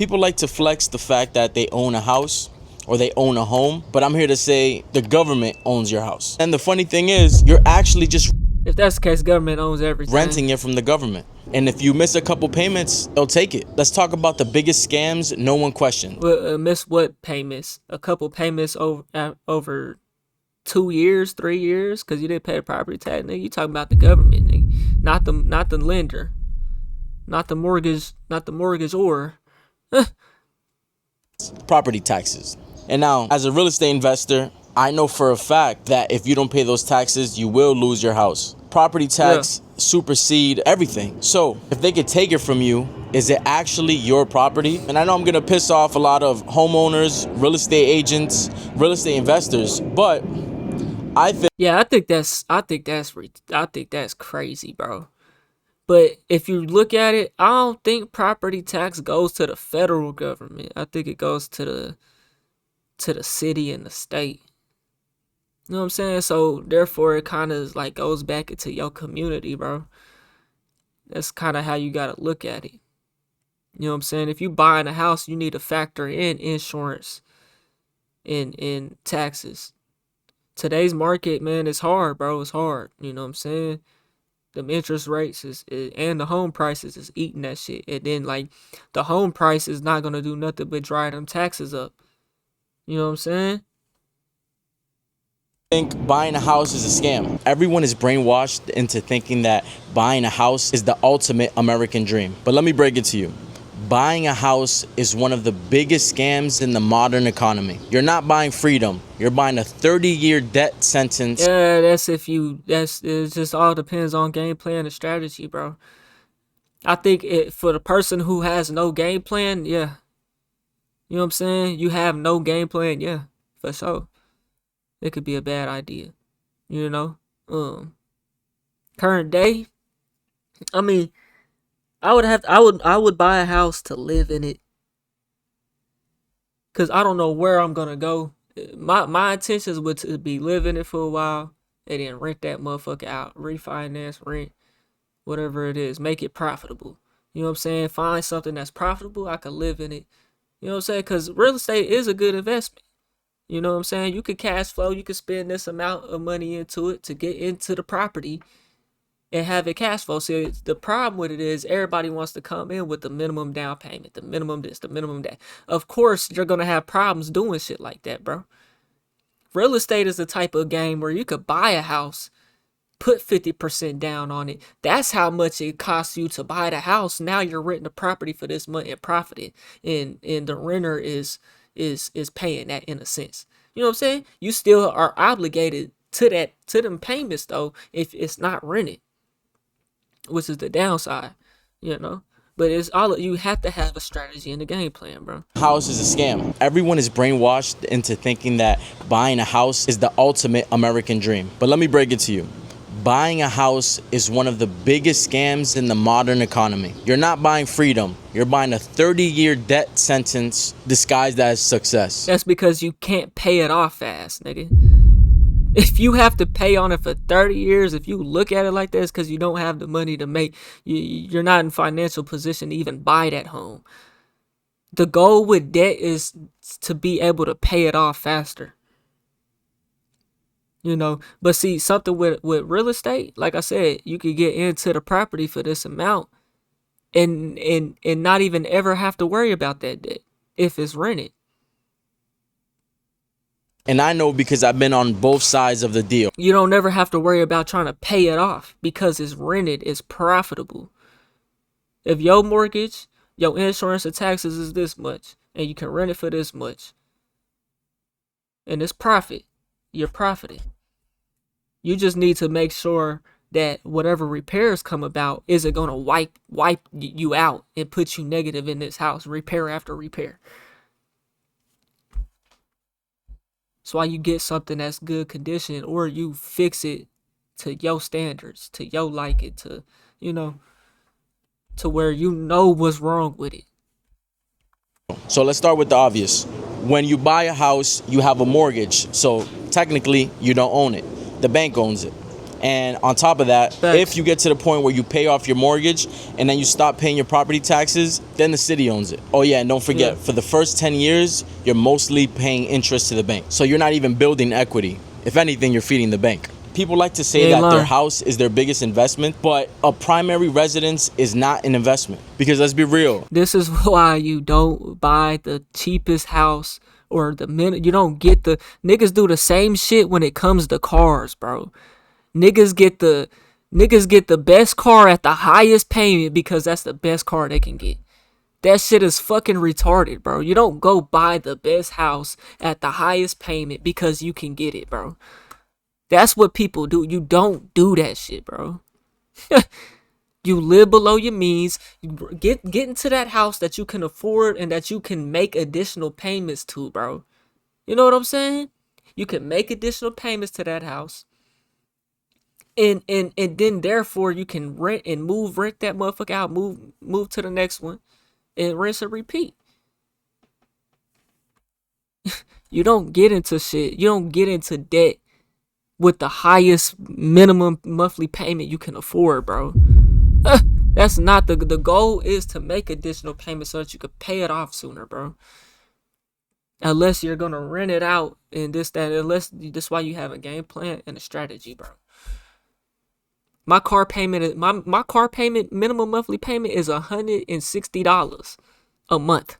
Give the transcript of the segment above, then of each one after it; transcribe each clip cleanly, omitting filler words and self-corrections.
People like to flex the fact that they own a house or they own a home, but I'm here to say the government owns your house. And the funny thing is, you're actually just If that's the case, government owns everything. renting it from the government. And if you miss a couple payments, they'll take it. Let's talk about the biggest scams no one questioned. Well, miss what payments? A couple payments over 2 years, 3 years, because you didn't pay the property tax. Nigga, you talking about the government, nigga, not the lender, not the mortgage or. Property taxes. And now, as a real estate investor, I know for a fact that if you don't pay those taxes, you will lose your house. Property tax supersede everything. So if they could take it from you, is it actually your property? And I know I'm gonna piss off a lot of homeowners, real estate agents, real estate investors, but I think I think that's crazy, bro. But if you look at it, I don't think property tax goes to the federal government. I think it goes to the city and the state. You know what I'm saying? So therefore, it kind of like goes back into your community, bro. That's kind of how you gotta look at it. You know what I'm saying? If you buying a house, you need to factor in insurance in taxes. Today's market, man, it's hard, bro. It's hard. You know what I'm saying? The interest rates and the home prices is eating that shit. And then like the home price is not gonna do nothing but drive them taxes up. You know what I'm saying? think buying a house is a scam. Everyone is brainwashed into thinking that buying a house is the ultimate American dream. But let me break it to you. Buying a house is one of the biggest scams in the modern economy. You're not buying freedom. You're buying a 30-year debt sentence. Yeah, it just all depends on game plan and strategy, bro. I think for the person who has no game plan, yeah. You know what I'm saying? You have no game plan, yeah, for sure. It could be a bad idea. You know? Current day, I mean, I would buy a house to live in it. Cause I don't know where I'm gonna go. My intentions would to be living it for a while and then rent that motherfucker out, refinance, rent, whatever it is, make it profitable. You know what I'm saying? Find something that's profitable. I could live in it. You know what I'm saying? Cause real estate is a good investment. You know what I'm saying? You could cash flow. You could spend this amount of money into it to get into the property and have it cash flow. See, the problem with it is everybody wants to come in with the minimum down payment, the minimum this, the minimum that. Of course, you're gonna have problems doing shit like that, bro. Real estate is the type of game where you could buy a house, put 50% down on it. That's how much it costs you to buy the house. Now you're renting the property for this money and profiting, and the renter is paying that in a sense. You know what I'm saying? You still are obligated to them payments though if it's not rented, which is the downside, you know. But it's all you have to have a strategy and a game plan, bro. House is a scam. Everyone is brainwashed into thinking that buying a house is the ultimate American dream. But let me break it to you. Buying a house is one of the biggest scams in the modern economy. You're not buying freedom. You're buying a 30-year debt sentence disguised as success. That's because you can't pay it off fast, nigga. If you have to pay on it for 30 years, if you look at it like this, because you don't have the money to make, you're not in financial position to even buy that home. The goal with debt is to be able to pay it off faster. You know, but see, something with real estate, like I said, you could get into the property for this amount and not even ever have to worry about that debt if it's rented. And I know because I've been on both sides of the deal. You don't never have to worry about trying to pay it off because it's rented, it's profitable. If your mortgage, your insurance and taxes is this much, and you can rent it for this much, and it's profit, you're profiting. You just need to make sure that whatever repairs come about isn't gonna wipe you out and put you negative in this house, repair after repair. That's why you get something that's good condition, or you fix it to your standards, to your liking, to, you know, to where you know what's wrong with it. So let's start with the obvious. When you buy a house, you have a mortgage. So technically, you don't own it. The bank owns it. And on top of that, Facts. if you get to the point where you pay off your mortgage and then you stop paying your property taxes, then the city owns it. Oh yeah, and don't forget, for the first 10 years, you're mostly paying interest to the bank. So you're not even building equity. If anything, you're feeding the bank. People like to say that their house is their biggest investment, but a primary residence is not an investment. Because let's be real. This is why you don't buy the cheapest house, or you don't get the niggas do the same shit when it comes to cars, bro. Niggas get the best car at the highest payment because that's the best car they can get. That shit is fucking retarded, bro. You don't go buy the best house at the highest payment because you can get it, bro. That's what people do. You don't do that shit, bro. You live below your means. You get into that house that you can afford and that you can make additional payments to, bro. You know what I'm saying? You can make additional payments to that house. And then therefore you can rent that motherfucker out, move to the next one, and rinse and repeat. You don't get into shit. You don't get into debt with the highest minimum monthly payment you can afford, bro. That's not the goal. Is to make additional payments so that you could pay it off sooner, bro. Unless you're gonna rent it out and that's why you have a game plan and a strategy, bro. My car payment minimum monthly payment is $160 a month.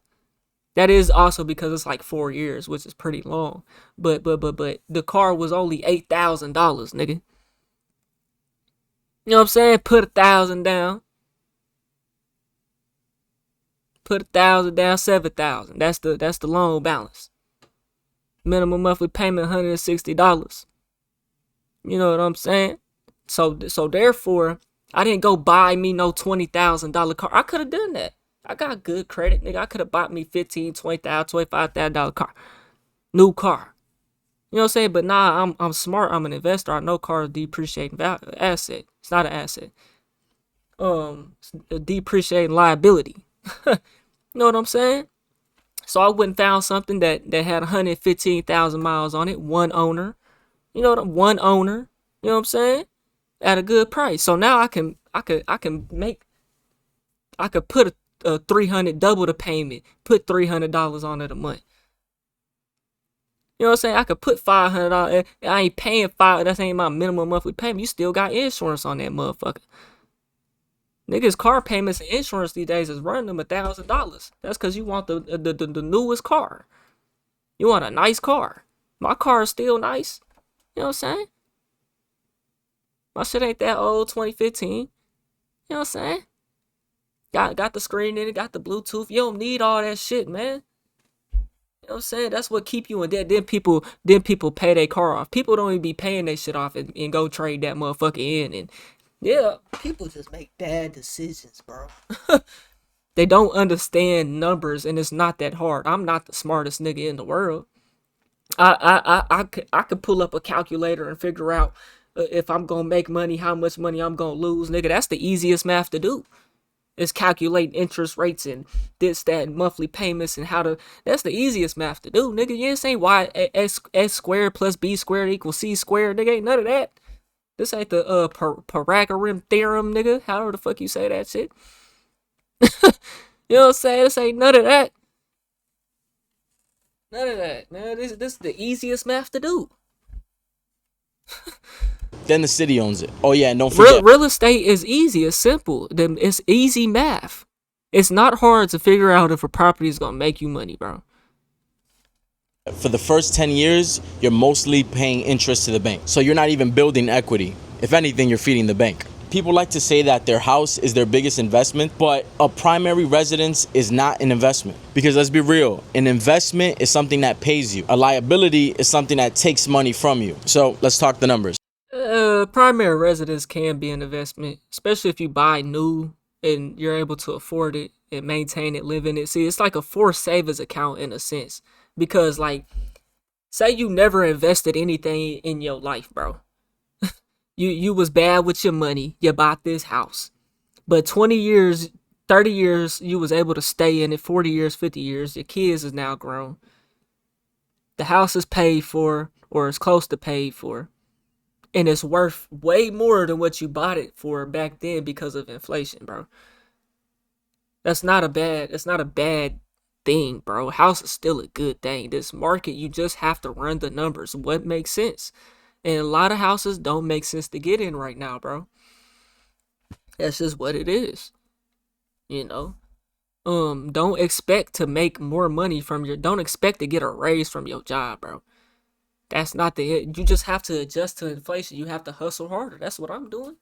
That is also because it's like 4 years, which is pretty long. But the car was only $8,000, nigga. You know what I'm saying? Put $1,000 down. Put $1,000 down, $7,000. That's the loan balance. Minimum monthly payment $160. You know what I'm saying? So therefore, I didn't go buy me no $20,000 car. I could have done that. I got good credit, nigga. I could have bought me $15,000, $20,000, $25,000 car. New car. You know what I'm saying? But nah, I'm smart. I'm an investor. I know cars depreciating asset. It's not an asset. It's a depreciating liability. You know what I'm saying? So I went and found something that had 115,000 miles on it. One owner. You know what? One owner. You know what I'm saying? At a good price. So now I can put a 300, double the payment, put $300 on it a month. You know what I'm saying? I could put $500. I ain't paying that ain't my minimum monthly payment. You still got insurance on that motherfucker. Niggas car payments and insurance these days is running them $1,000. That's because you want the newest car. You want a nice car. My car is still nice. You know what I'm saying? My shit ain't that old, 2015. You know what I'm saying? Got the screen in it, got the Bluetooth. You don't need all that shit, man. You know what I'm saying? That's what keep you in debt. Then people pay their car off. People don't even be paying their shit off and go trade that motherfucker in. And yeah, people just make bad decisions, bro. They don't understand numbers, and it's not that hard. I'm not the smartest nigga in the world. I could pull up a calculator and figure out if I'm gonna make money, how much money I'm gonna lose, nigga. That's the easiest math to do. Is calculate interest rates and this, that, and monthly payments and that's the easiest math to do, nigga. You ain't saying why x squared plus b squared equals c squared, nigga. Ain't none of that. This ain't the Pythagorean theorem, nigga. However the fuck you say that shit. You know what I'm saying? This ain't none of that. None of that, man. This is the easiest math to do. Then the city owns it. Oh yeah, and don't forget. Real estate is easy. It's simple. It's easy math. It's not hard to figure out if a property is gonna make you money, bro. For the first 10 years, you're mostly paying interest to the bank. So you're not even building equity. If anything, you're feeding the bank. People like to say that their house is their biggest investment, but a primary residence is not an investment. Because let's be real, an investment is something that pays you. A liability is something that takes money from you. So let's talk the numbers. Primary residence can be an investment, especially if you buy new and you're able to afford it and maintain it, live in it. See, it's like a forced savings account in a sense. Because, like, say you never invested anything in your life, bro. You was bad with your money. You bought this house. But 20 years, 30 years, you was able to stay in it. 40 years, 50 years. Your kids is now grown. The house is paid for, or is close to paid for. and it's worth way more than what you bought it for back then because of inflation, bro. It's not a bad thing, bro. House is still a good thing. This market, you just have to run the numbers. What makes sense? And a lot of houses don't make sense to get in right now, bro. That's just what it is. You know? Don't expect to make more money don't expect to get a raise from your job, bro. That's not you just have to adjust to inflation. You have to hustle harder. That's what I'm doing.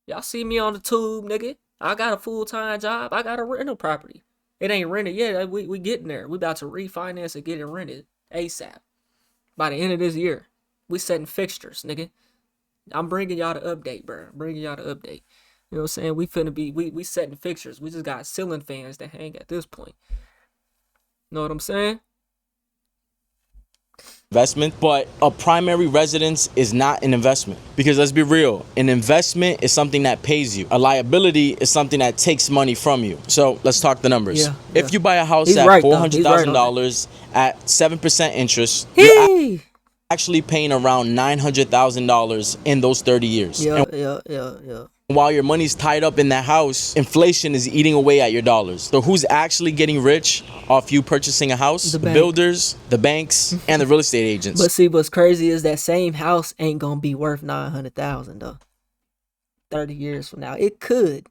Y'all see me on the tube, nigga. I got a full-time job. I got a rental property. It ain't rented yet. We getting there. We about to refinance and get it rented ASAP. By the end of this year. We setting fixtures, nigga. I'm bringing y'all the update, bro. I'm bringing y'all the update. You know what I'm saying? We setting fixtures. We just got ceiling fans to hang at this point. Know what I'm saying? Investment, but a primary residence is not an investment, because let's be real, an investment is something that pays you. A liability is something that takes money from you. So let's talk the numbers. Yeah. If you buy a house He's at right, though. He's right on $400,000 at 7% interest, you're Hey. actually paying around $900,000 in those 30 years. And Yeah. while your money's tied up in that house, inflation is eating away at your dollars. So who's actually getting rich off you purchasing a house? The bank. builders, the banks, and the real estate agents. But see, what's crazy is that same house ain't gonna be worth $900,000 though. 30 years from now, it could.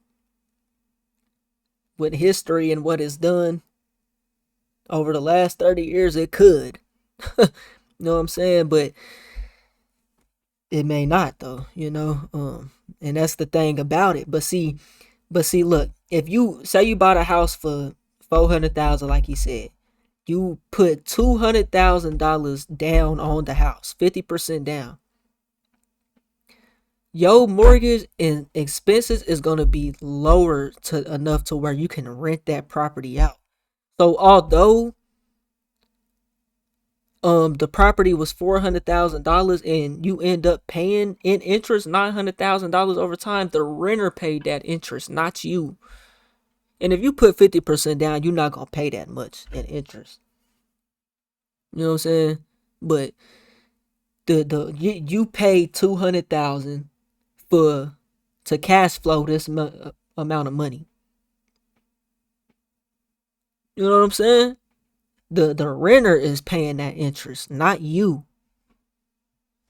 With history and what it's done over the last 30 years, it could. You know what I'm saying? But it may not though. You know, and that's the thing about it. But see, look, if you say you bought a house for $400,000, like he said. You put $200,000 down on the house, 50% down. Your mortgage and expenses is gonna be lower to enough to where you can rent that property out. So although the property was $400,000 and you end up paying in interest $900,000 over time, the renter paid that interest, not you. And if you put 50% down, you're not gonna pay that much in interest. You know what I'm saying? But you pay $200,000 to cash flow this amount of money. You know what I'm saying? The renter is paying that interest, not you.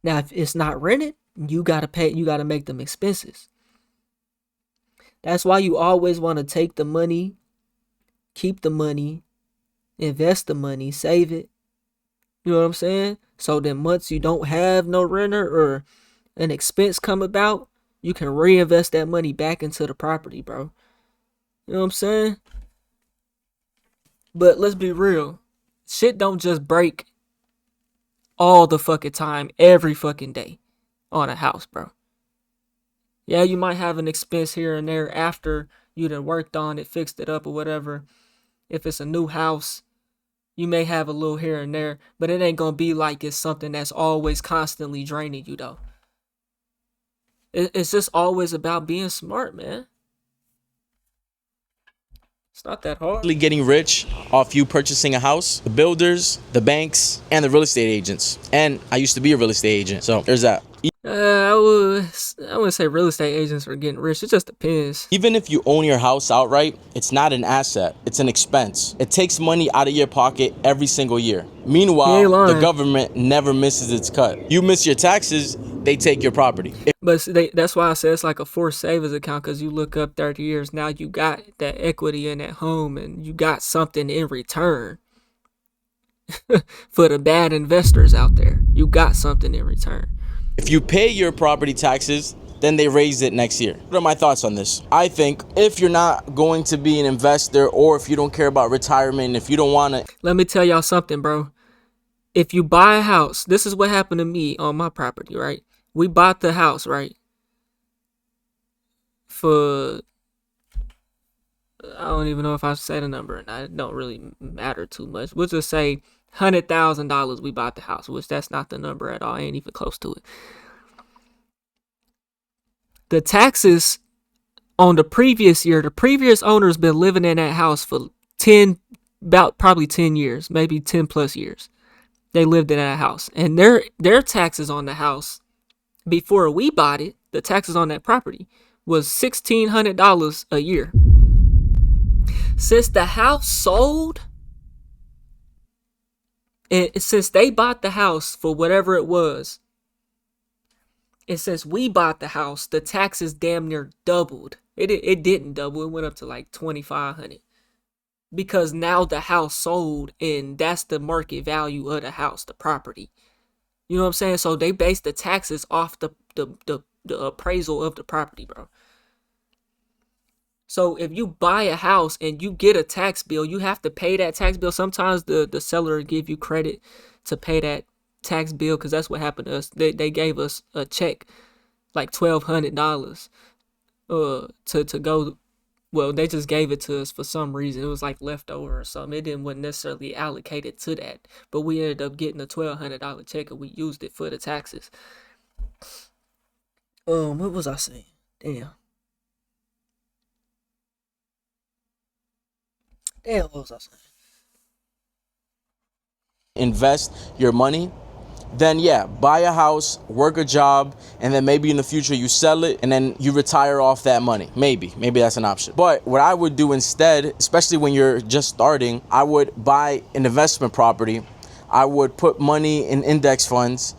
Now, if it's not rented, you gotta pay. You gotta make them expenses. That's why you always want to take the money, keep the money, invest the money, save it. You know what I'm saying? So then once you don't have no renter or an expense come about, you can reinvest that money back into the property, bro. You know what I'm saying? But let's be real. Shit don't just break all the fucking time, every fucking day on a house, bro. Yeah, you might have an expense here and there after you done worked on it, fixed it up or whatever. If it's a new house, you may have a little here and there, but it ain't gonna be like it's something that's always constantly draining you, though. It's just always about being smart, man. It's not that hard. Getting rich off you purchasing a house, the builders, the banks, and the real estate agents. And I used to be a real estate agent, so there's that. I wouldn't say real estate agents are getting rich. It just depends. Even if you own your house outright, it's not an asset. It's an expense. It takes money out of your pocket every single year. Meanwhile, the government never misses its cut. You miss your taxes, they take your property. But that's why I say it's like a forced savings account, because you look up 30 years, now you got that equity in that home and you got something in return. For the bad investors out there, you got something in return. If you pay your property taxes, then they raise it next year. What are my thoughts on this? I think if you're not going to be an investor, or if you don't care about retirement, if you don't want to... Let me tell y'all something, bro. If you buy a house, this is what happened to me on my property, right? We bought the house, right? For... I don't even know if I said a number, and it don't really matter too much. We'll just say $100,000 we bought the house, which that's not the number at all. I ain't even close to it. The taxes on the previous year, the previous owner's been living in that house for probably 10 years, maybe 10 plus years. They lived in that house, and their taxes on the house Before we bought it, the taxes on that property was $1,600 a year. Since the house sold, and since they bought the house for whatever it was, and since we bought the house, the taxes damn near doubled. It didn't double. It went up to like $2,500 because now the house sold, and that's the market value of the house, the property. You know what I'm saying? So they base the taxes off the appraisal of the property, bro. So if you buy a house and you get a tax bill, you have to pay that tax bill. Sometimes the seller give you credit to pay that tax bill, because that's what happened to us. They gave us a check like $1,200 to go. Well, they just gave it to us for some reason. It was like leftover or something. It wasn't necessarily allocated to that, but we ended up getting a $1,200 check and we used it for the taxes. What was I saying? Damn, what was I saying? Invest your money, then yeah, buy a house, work a job, and then maybe in the future you sell it and then you retire off that money. Maybe that's an option. But what I would do instead, especially when you're just starting, I would buy an investment property. I would put money in index funds.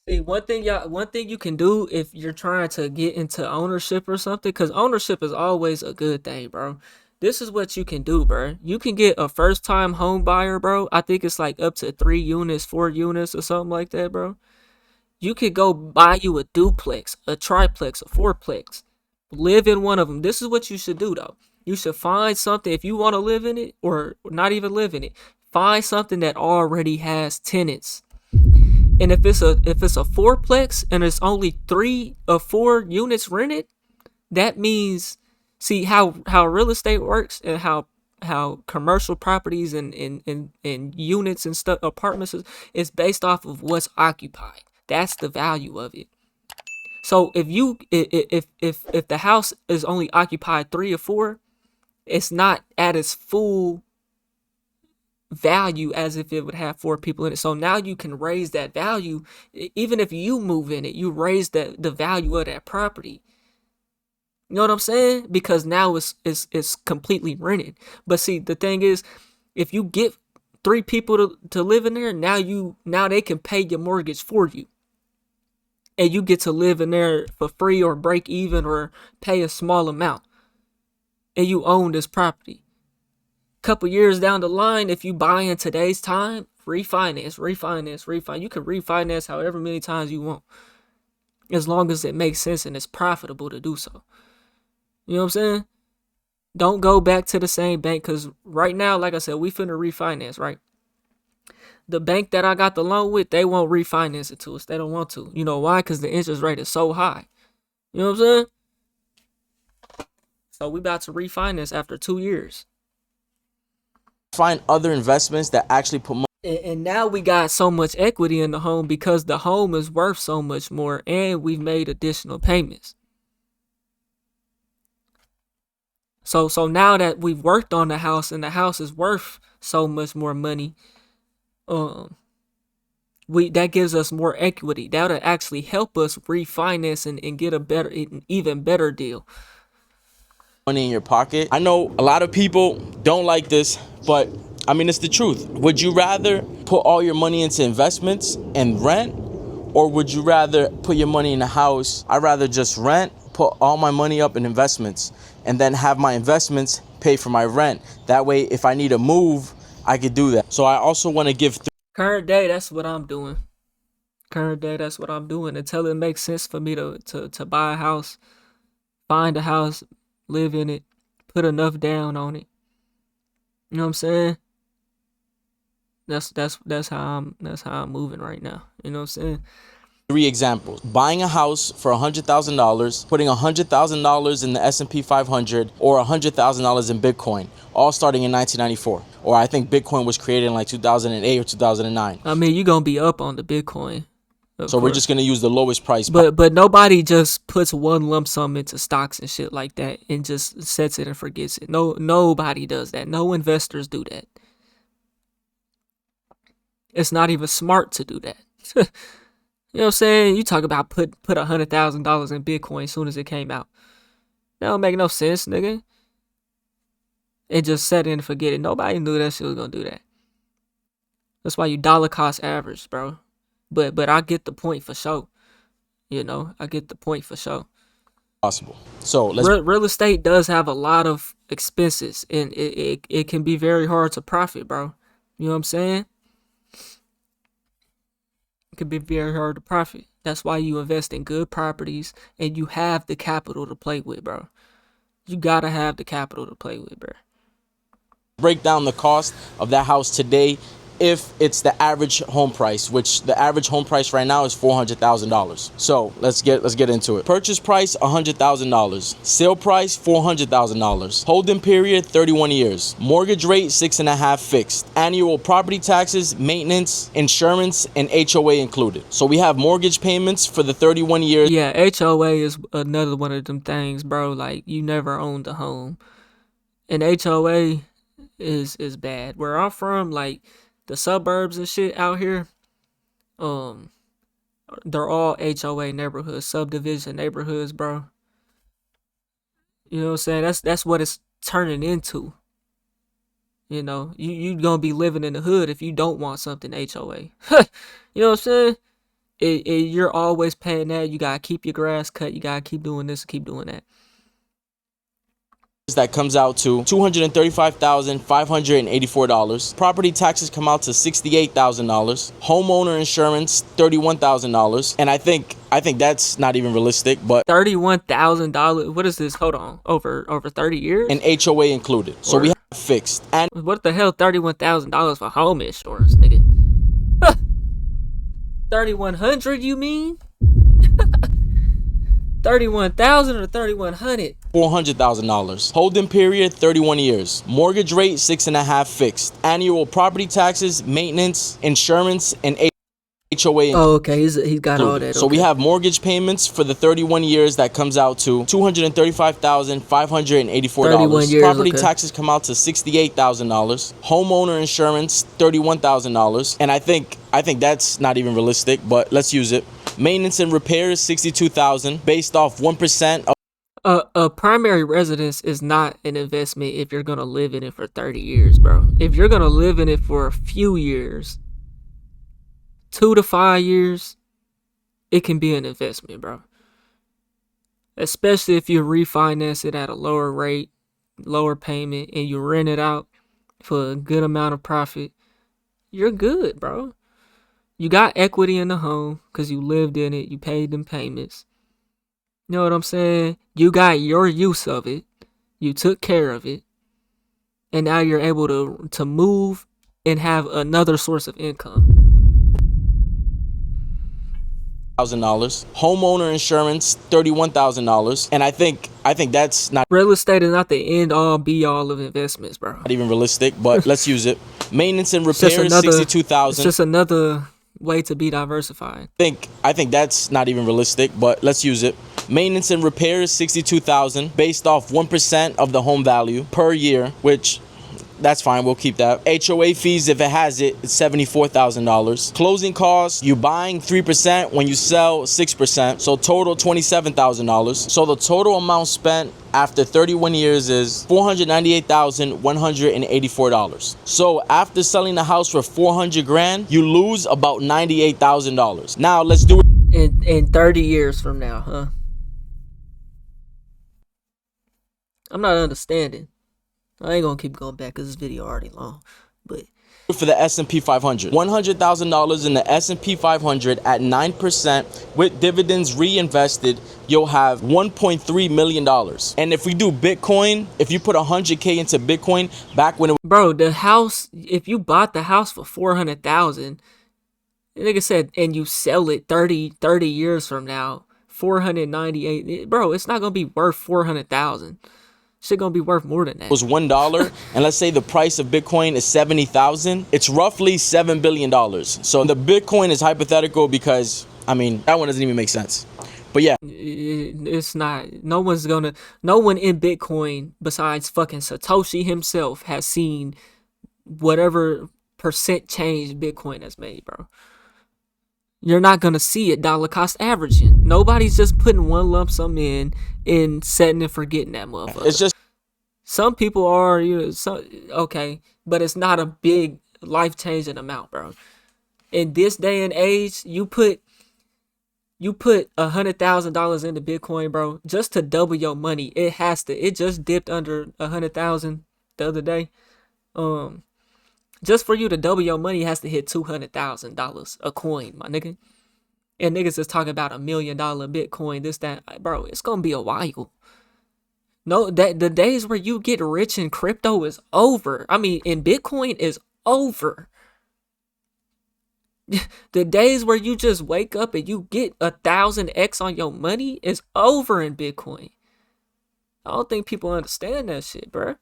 See, one thing you can do if you're trying to get into ownership or something, because ownership is always a good thing, bro. This is what you can do, bro. You can get a first-time home buyer, bro. I think it's like up to 3 units, 4 units, or something like that, bro. You could go buy you a duplex, a triplex, a fourplex. Live in one of them. This is what you should do, though. You should find something, if you want to live in it, or not even live in it, find something that already has tenants. And if it's a fourplex and it's only 3 or 4 units rented, that means, see how real estate works, and how commercial properties and units and stuff, apartments, is based off of what's occupied. That's the value of it. So if the house is only occupied 3 or 4, it's not at its full value as if it would have 4 people in it. So now you can raise that value. Even if you move in it, you raise the value of that property. You know what I'm saying? Because now it's completely rented. But see, the thing is, if you get 3 people to live in there, now they can pay your mortgage for you. And you get to live in there for free, or break even, or pay a small amount. And you own this property. Couple years down the line, if you buy in today's time, refinance. You can refinance however many times you want, as long as it makes sense and it's profitable to do so. You know what I'm saying? Don't go back to the same bank, because right now, like I said, we finna refinance, right? The bank that I got the loan with, they won't refinance it to us. They don't want to. You know why? Because the interest rate is so high. You know what I'm saying? So we about to refinance after 2 years. Find other investments that actually put money. And now we got so much equity in the home because the home is worth so much more, and we've made additional payments. So now that we've worked on the house and the house is worth so much more money, that gives us more equity. That'll actually help us refinance and get an even better deal. Money in your pocket. I know a lot of people don't like this, but I mean, it's the truth. Would you rather put all your money into investments and rent, or would you rather put your money in a house? I'd rather just rent, put all my money up in investments, and then have my investments pay for my rent. That way, if I need to move, I could do that. So I also want to give. Current day, that's what I'm doing. Until it makes sense for me to buy a house, find a house, live in it, put enough down on it. You know what I'm saying? That's how I'm moving right now. You know what I'm saying? 3 examples. Buying a house for $100,000, putting $100,000 in the S&P 500, or $100,000 in Bitcoin, all starting in 1994. Or I think Bitcoin was created in like 2008 or 2009. I mean, you're going to be up on the Bitcoin. So we're just going to use the lowest price. But nobody just puts one lump sum into stocks and shit like that and just sets it and forgets it. Nobody does that. No investors do that. It's not even smart to do that. You know what I'm saying? You talk about put $100,000 in Bitcoin as soon as it came out. That don't make no sense, nigga. And just set it and forget it. Nobody knew that shit was gonna do that. That's why you dollar cost average, bro. But I get the point for sure. You know, I get the point for sure. Possible. So let's Real estate does have a lot of expenses, and it can be very hard to profit, bro. You know what I'm saying? It can be very hard to profit. That's why you invest in good properties, and you have the capital to play with, bro. You gotta have the capital to play with, bro. break down the cost of that house today if it's the average home price, which the average home price right now is $400,000. So let's get into it. Purchase price $100,000. Sale price $400,000. Holding period 31 years. Mortgage rate 6.5 fixed. Annual property taxes, maintenance, insurance, and HOA included. So we have mortgage payments for the 31 years. Yeah, HOA is another one of them things, bro. Like, you never owned a home, and HOA is bad. Where I'm from, like the suburbs and shit out here, they're all HOA neighborhoods, subdivision neighborhoods, bro. You know what I'm saying? That's what it's turning into. You know, you gonna be living in the hood if you don't want something HOA. You know what I'm saying? You're always paying that. You gotta keep your grass cut. You gotta keep doing this, keep doing that. That comes out to $235,584. Property taxes come out to $68,000. Homeowner insurance $31,000. And I think that's not even realistic, but $31,000. What is this? Hold on, over 30 years. an HOA included. So we have fixed. And what the hell? $31,000 for home insurance, nigga? 3,100? You mean? 31,000 or 3,100? $400,000. Holding period 31 years. Mortgage rate 6.5 fixed. Annual property taxes, maintenance, insurance, and HOA. Oh, okay. He's got all that. So we have mortgage payments for the 31 years that comes out to $235,584. Property taxes come out to $68,000. Homeowner insurance $31,000. And I think that's not even realistic, but let's use it. Maintenance and repairs $62,000 based off 1% of a primary residence is not an investment if you're gonna live in it for 30 years, bro. If you're gonna live in it for a few years, 2 to 5 years, it can be an investment, bro. Especially if you refinance it at a lower rate, lower payment, and you rent it out for a good amount of profit. You're good, bro. You got equity in the home because you lived in it. You paid them payments. You know what I'm saying? You got your use of it. You took care of it. And now you're able to move and have another source of income. $1,000. Homeowner insurance $31,000. And I think that's not Real estate is not the end all be all of investments, bro. not even realistic, but let's use it. Maintenance and repairs $62,000. It's just another way to be diversified. I think that's not even realistic, but let's use it. Maintenance and repairs $62,000 based off 1% of the home value per year, which that's fine, we'll keep that. HOA fees, if it has it, it's $74,000. Closing costs, you buying 3%, when you sell 6%, so total $27,000. So the total amount spent after 31 years is $498,184. So after selling the house for $400,000, you lose about $98,000. Now let's do it in 30 years from now, huh? I'm not understanding. I ain't gonna keep going back because this video already long, but for the S&P 500. $100,000 in the S&P 500 at 9% with dividends reinvested, you'll have $1.3 million. And if we do Bitcoin, if you put $100K into Bitcoin back when it bro, the house, if you bought the house for $400,000, like I said, and you sell it 30 years from now, 498, bro, it's not gonna be worth 400,000. Shit gonna be worth more than that. was $1, and let's say the price of Bitcoin is 70,000, it's roughly $7 billion. So the Bitcoin is hypothetical because, I mean, that one doesn't even make sense. But yeah, it's not. No one in Bitcoin besides fucking Satoshi himself has seen whatever percent change Bitcoin has made, bro. you're not gonna see it dollar cost averaging. Nobody's just putting one lump sum in and setting and forgetting that motherfucker. It's just Some people are, okay, but it's not a big life changing amount, bro. In this day and age, you put $100,000 into Bitcoin, bro, just to double your money. It just dipped under 100,000 the other day. Just for you to double your money, it has to hit $200,000 a coin, my nigga. And niggas is talking about $1 million Bitcoin, this, that. Bro, it's gonna be a while. No, that the days where you get rich in crypto is over. I mean, in Bitcoin is over. The days where you just wake up and you get 1,000x on your money is over in Bitcoin. I don't think people understand that shit, bro.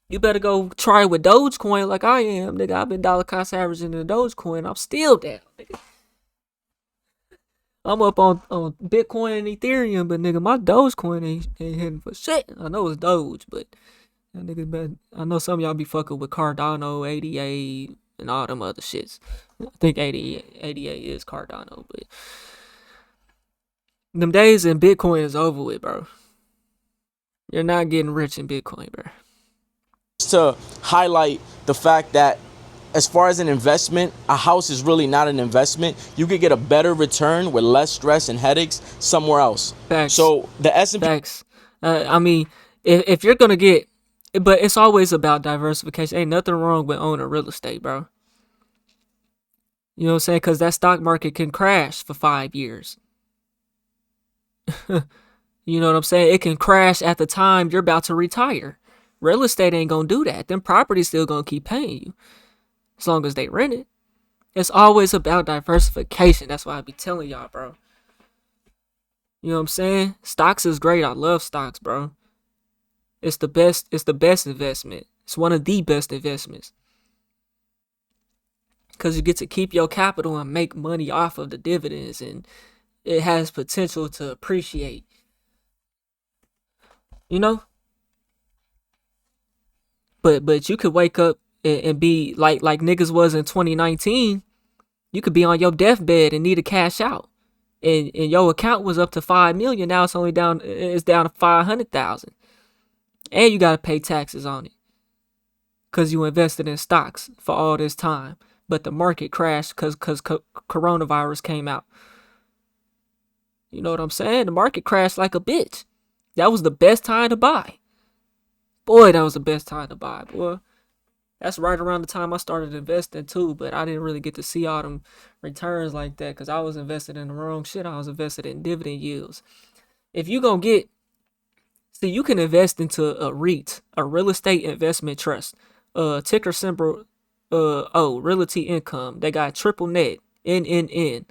You better go try with Dogecoin like I am, nigga. I've been dollar cost averaging in Dogecoin. I'm still down, nigga. I'm up on Bitcoin and Ethereum, but nigga, my Dogecoin ain't hitting for shit. I know it's Doge, but that nigga, man, I know some of y'all be fucking with Cardano, 88, and all them other shits. I think 88 is Cardano, but them days in Bitcoin is over with, bro. You're not getting rich in Bitcoin, bro. to highlight the fact that as far as an investment, a house is really not an investment. You could get a better return with less stress and headaches somewhere else. Facts. So the S&P. Facts. I mean, if you're gonna get, but it's always about diversification. Ain't nothing wrong with owning real estate, bro. You know what I'm saying? Because that stock market can crash for 5 years. You know what I'm saying? It can crash at the time you're about to retire. Real estate ain't gonna do that. Them properties still gonna keep paying you as long as they rent it. It's always about diversification. That's why I be telling y'all, bro. You know what I'm saying? Stocks is great. I love stocks, bro. It's the best. It's the best investment. It's one of the best investments. Because you get to keep your capital and make money off of the dividends, and it has potential to appreciate. You know? But you could wake up and be like niggas was in 2019. You could be on your deathbed and need to cash out. And your account was up to 5 million. Now it's only down to 500,000. And you gotta pay taxes on it. Cause you invested in stocks for all this time. But the market crashed cause coronavirus came out. You know what I'm saying? The market crashed like a bitch. That was the best time to buy. Boy, that was the best time to buy, boy. That's right around the time I started investing too, but I didn't really get to see all them returns like that because I was invested in the wrong shit. I was invested in dividend yields. If you gonna get, see, you can invest into a REIT, a real estate investment trust, ticker symbol, Realty Income. They got triple net, NNN.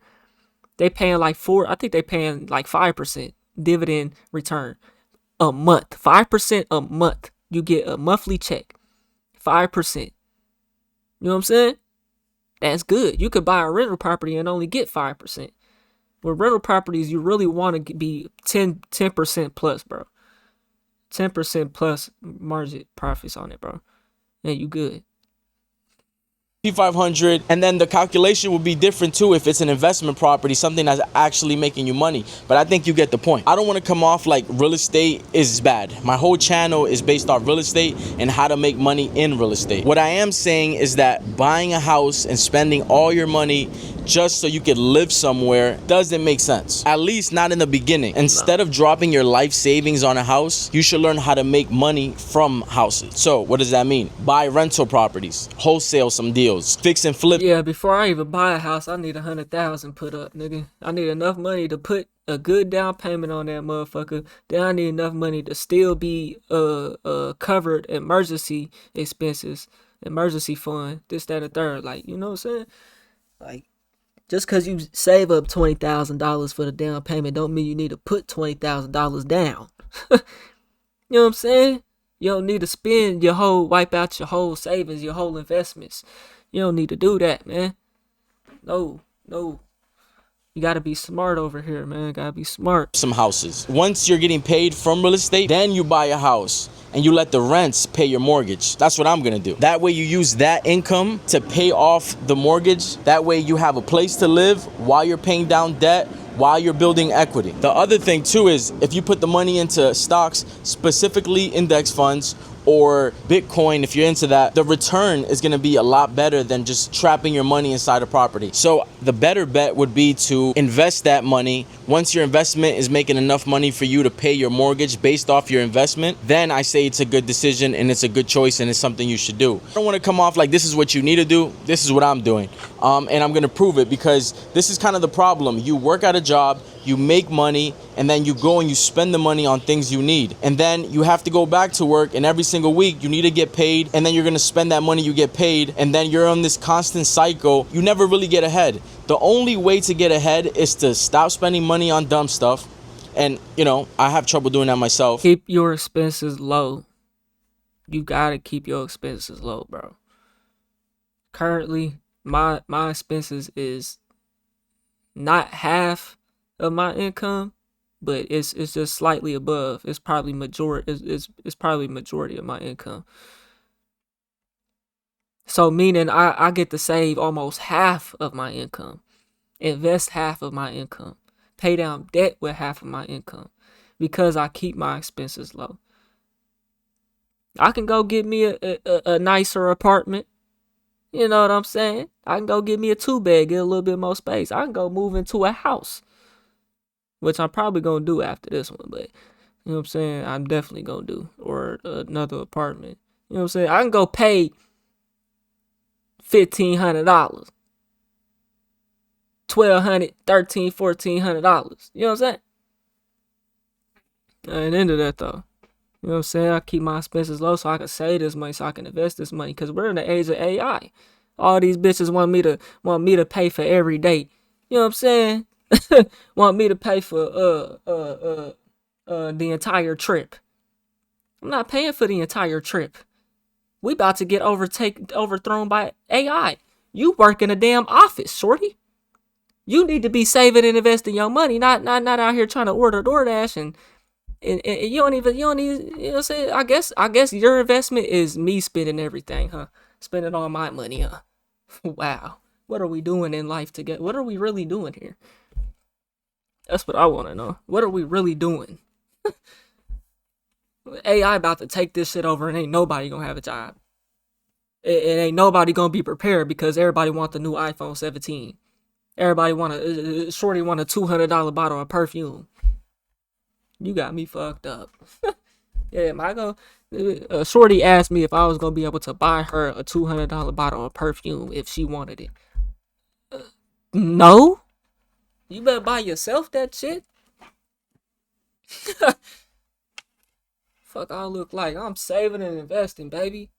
They paying like I think they paying like 5% dividend return a month. 5% a month. You get a monthly check. 5%. You know what I'm saying? That's good. You could buy a rental property and only get 5%. With rental properties, you really want to be 10% plus, bro. 10% plus margin profits on it, bro. And you good. 500, and then the calculation would be different too if it's an investment property, something that's actually making you money. But I think you get the point. I don't want to come off like real estate is bad. My whole channel is based off real estate and how to make money in real estate. What I am saying is that buying a house and spending all your money just so you could live somewhere doesn't make sense. At least not in the beginning. Instead of dropping your life savings on a house, you should learn how to make money from houses. So what does that mean? Buy rental properties, wholesale some deals, fix and flip. Yeah, before I even buy a house, I need 100,000 put up, nigga. I need enough money to put a good down payment on that motherfucker. Then I need enough money to still be covered emergency expenses, emergency fund, this, that, and third. Like, you know what I'm saying? Like, just because you save up $20,000 for the down payment don't mean you need to put $20,000 down. You know what I'm saying? You don't need to wipe out your whole savings, your whole investments. You don't need to do that, man. No. You gotta be smart over here, man. Gotta be smart. Some houses. Once you're getting paid from real estate, then you buy a house and you let the rents pay your mortgage. That's what I'm gonna do. That way you use that income to pay off the mortgage. That way you have a place to live while you're paying down debt, while you're building equity. The other thing too is if you put the money into stocks, specifically index funds or Bitcoin, if you're into that, the return is gonna be a lot better than just trapping your money inside a property. So the better bet would be to invest that money. Once your investment is making enough money for you to pay your mortgage based off your investment, then I say it's a good decision and it's a good choice and it's something you should do. I don't wanna come off like this is what you need to do. This is what I'm doing. And I'm gonna prove it because this is kind of the problem. You work at a job, you make money, and then you go and you spend the money on things you need. And then you have to go back to work, and every single week you need to get paid, and then you're gonna spend that money you get paid, and then you're on this constant cycle. You never really get ahead. The only way to get ahead is to stop spending money on dumb stuff. And, you know, I have trouble doing that myself. Keep your expenses low. You gotta keep your expenses low, bro. Currently, my expenses is not half of my income, but it's just slightly above. It's probably probably majority of my income. So meaning I get to save almost half of my income, invest half of my income, pay down debt with half of my income because I keep my expenses low. I can go get me a nicer apartment. You know what I'm saying? I can go get me a 2-bed, get a little bit more space. I can go move into a house, which I'm probably going to do after this one, but you know what I'm saying? I'm definitely going to do, or another apartment. You know what I'm saying? I can go pay $1,500, $1,200, $1,300, $1,400. You know what I'm saying? I ain't into that though. You know what I'm saying? I keep my expenses low so I can save this money, so I can invest this money. Cause we're in the age of AI. All these bitches want me to pay for every date. You know what I'm saying? Want me to pay for the entire trip. I'm not paying for the entire trip. We about to get overthrown by AI. You work in a damn office, shorty. You need to be saving and investing your money, not out here trying to order DoorDash and you don't even, you know what I'm saying? I guess your investment is me spending everything, huh? Spending all my money, huh? Wow. What are we doing in life together? What are we really doing here? That's what I want to know. What are we really doing? AI about to take this shit over and ain't nobody gonna have a job. It ain't nobody gonna be prepared because everybody want the new iPhone 17. Everybody shorty want a $200 bottle of perfume. You got me fucked up. Yeah, shorty asked me if I was gonna be able to buy her a $200 bottle of perfume if she wanted it. No. You better buy yourself that shit. Fuck I look like. I'm saving and investing, baby.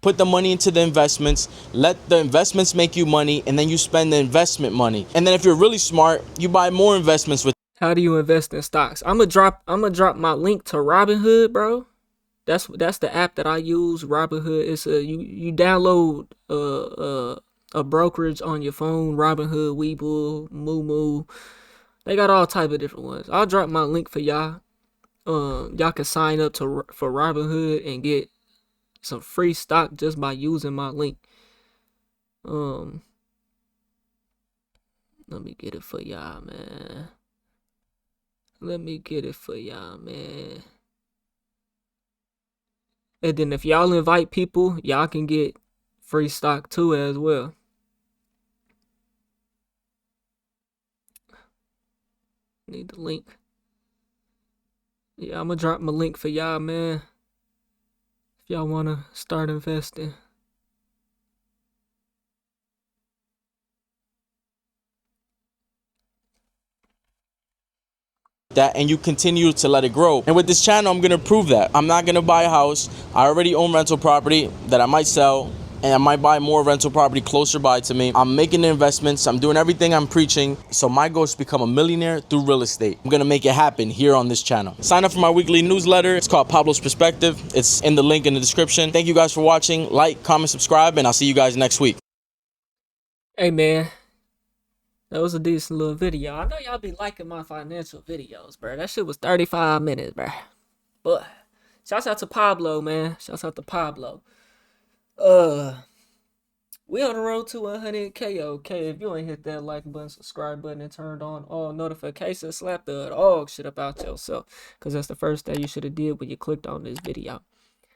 Put the money into the investments, let the investments make you money, and then you spend the investment money. And then if you're really smart, you buy more investments with. How do you invest in stocks? I'm gonna drop my link to Robinhood, bro. That's the app that I use. Robinhood is you download a brokerage on your phone. Robinhood, Webull, Moomoo. They got all type of different ones. I'll drop my link for y'all. Y'all can sign up for Robinhood and get some free stock just by using my link. Let me get it for y'all, man. And then if y'all invite people, y'all can get free stock too as well. Need the link. Yeah, I'm gonna drop my link for y'all, man. If y'all wanna start investing. That and you continue to let it grow. And with this channel, I'm gonna prove that. I'm not gonna buy a house. I already own rental property that I might sell, and I might buy more rental property closer by to me. I'm making the investments. I'm doing everything I'm preaching. So my goal is to become a millionaire through real estate. I'm gonna make it happen here on this channel. Sign up for my weekly newsletter. It's called Pablo's Perspective. It's in the link in the description. Thank you guys for watching. Like, comment, subscribe, and I'll see you guys next week. Hey man, that was a decent little video. I know y'all be liking my financial videos, bro. That shit was 35 minutes, bro. But shouts out to Pablo, man. Shouts out to Pablo. We on the road to 100K. Okay, if you ain't hit that like button, subscribe button, and turned on all notifications, slap the dog shit about yourself, cause that's the first thing you should have did when you clicked on this video.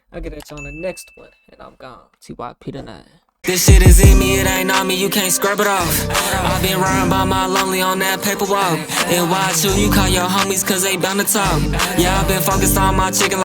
I'll get at you on the next one, and I'm gone. TYP tonight. This shit is in me, it ain't on me, you can't scrub it off. I've been riding by my lonely on that paper walk. And watch who you call your homies, cause they bound to talk. Yeah, I've been focused on my chicken.